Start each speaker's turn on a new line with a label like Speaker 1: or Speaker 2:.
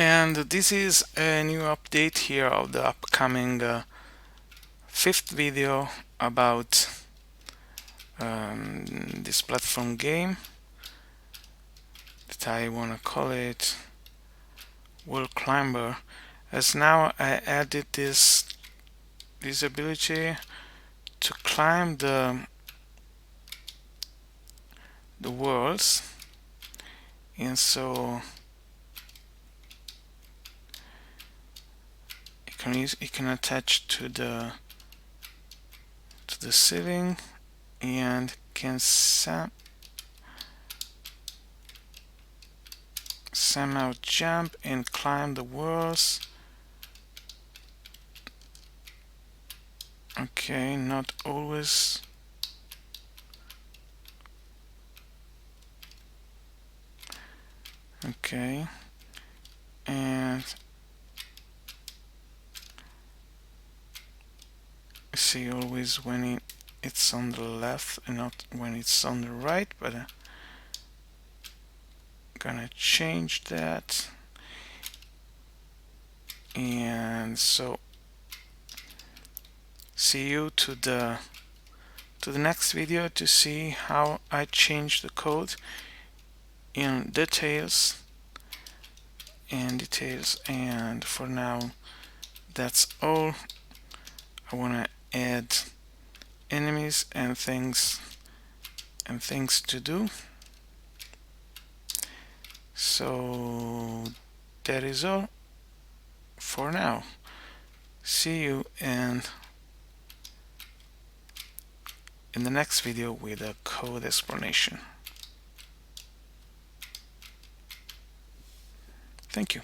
Speaker 1: And this is a new update here of the upcoming fifth video about this platform game that I want to call it Wall Climber, as now I added this ability to climb the worlds, and so it can attach to the ceiling and can somehow jump and climb the walls. Okay, not always. Okay, and see always when it's on the left and not when it's on the right, but I'm gonna change that. And so see you to the next video to see how I change the code in details. And for now, that's all. I want to add enemies and things to do. So that is all for now. See you in the next video with a code explanation. Thank you.